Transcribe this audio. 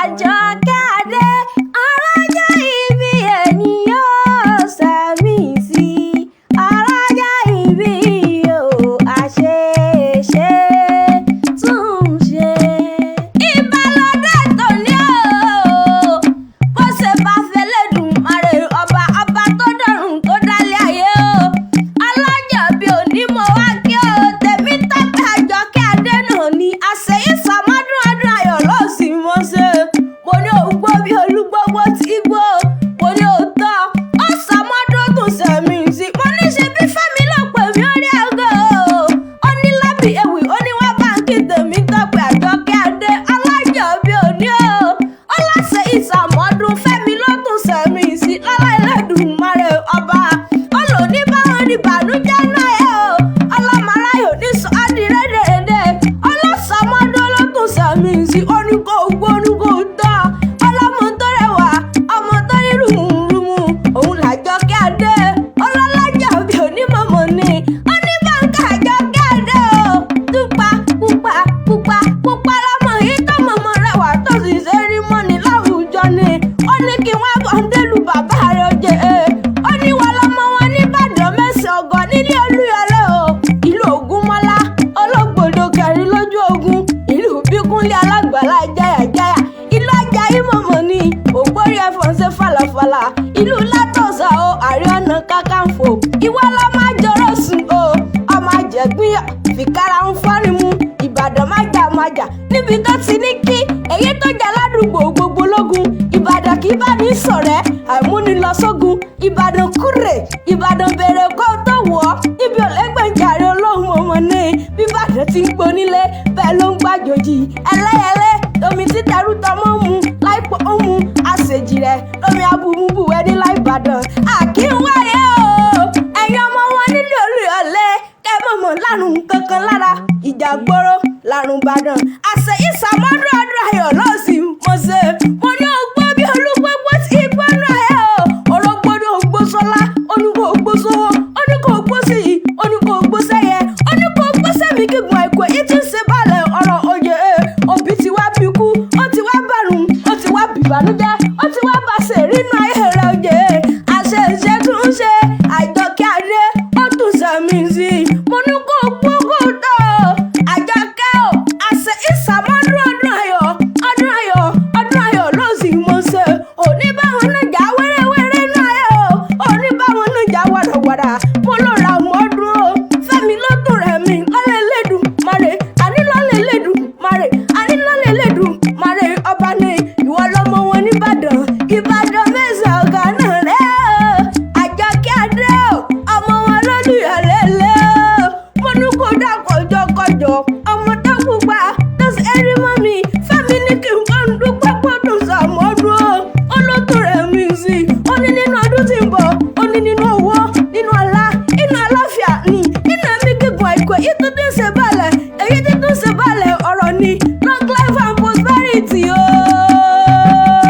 Àjọkẹ́ Adé ọlọ́jọ́ ìbí ẹni yóò sàmì sí ọlọ́jọ́ ìbí yóò àṣeṣe tún ṣe. Ìbálòdé tòní o bó ṣe bá f'Ẹlẹ́dùmarè ọba tó dọ̀run tó dálé ayé o ọlọ́jọ́ bí òní mo wá kí o Tèmítọ́pẹ́ Àjọkẹ́ Adé náà ni àṣeyí sàmọ́dún ọdún ayọ̀ lọ́sì mo ṣe. Mo ní ògbó bí olúgbógbó tí gbó mo ní òótọ́ ó sàmọ́dún tún sẹ̀mí sí. Mo ní ṣe bí Fẹ́mi ló pè mí orí aago ó ní lábì ewì ó ní wá báńkì Tèmítọ́pẹ́ Àjọkẹ́ Adé ọlọ́jọ́ bí òní o ó láṣeyí sàmọ́dún Fẹ́mi ló tún sẹ̀mí sí lọ́lá Ẹlẹ́dùmarè ọba ó lò ní báwọn ní bànújẹ́ náà yẹ o ọlọ́mọláyò ní sọ adìrẹ́dẹ̀ẹ́dẹ́ ọlọ́sàmọ́dún ló tún sẹ̀mí sí oníkó gbónúkó tọ́ ọlọ́mọ tó rẹwà ọmọ tó rí rùmùrùmù òun l'Àjọkẹ́ Adé ọlọ́lájà bí onímọ̀mọ́ ni oníbàǹkà Àjọkẹ́ Adé o pupa pupa pupa pupa lọmọ yìí tó mọ̀mọ́ rẹwà tó sì ṣe rí mọ́ni láwùjọ ni ó ní kí wọ́n bọ̀ ń délù bàbá rẹ̀ oje ó ní wọ́n lọ́mọ wọn nìbàdàn mẹ́sàn-án ọgọ́ nílé Olúyọlé o ìlú Ògúnmọ́lá ológbòdo kẹrin lójú ogun ìlú Bíkúnlé alágbàlá jáyàjáyà ìlú Àjàyí mọ̀mọ́ ni ògbórí ẹ̀fọn ṣe fàlàfàlà ìlú Látọ̀sà o Ààrẹ Ọ̀nà Kakanfò ìwọ lọ́mọ àjọrò sùn o ọmọ àjẹgbín fìkàrà ń fọ́rin mu Ìbàdàn májà níbi tó ti ní kí èyí tó jẹ́ ládùúgbò gbogbo lógun Ìbàdàn kì í bá ní ṣọ̀rẹ́ àìmúnilọ́sógun Ìbàdàn kúrè Ìbàdàn bèrè kó tó wọ̀ ọ́ ibi òlẹ́gbẹ̀jàre olóhùn mọ̀mọ́ ní bíbàdàn ti ń gbonílé bẹ́ẹ̀ ló ń gbàjòjì ẹlẹ́yẹlé omi títẹrú tọmọ mu láìpọ̀ ó mu àṣejì rẹ̀ lómi abúmúbù ẹni láìbàdàn àkínwáyé o ẹ̀yin ọmọ wọn nílé Olúyọlé kẹ́ mọ̀mọ́ lárùn kankan lára ìjà gbòòrò lárùn Ìbàdàn àṣeyí sàmọ́dún ọdún ayọ̀ lọ́sì mo ṣe. Mo ní ògbó bí olúgbógbó tí gbọ́nú ayé o òrógbódò ògbósọlá oníkó ògbósowó oníkó ògbósìyí oníkó ògbósẹyẹ oníkó ògbósẹmí gígùn àìkú èyí tí ń ṣe balẹ̀ ọ̀rọ̀ oyè òbí ti wá bí kú ó ti wá bàrùn ó ti wá bìbànújẹ́ ó ti wá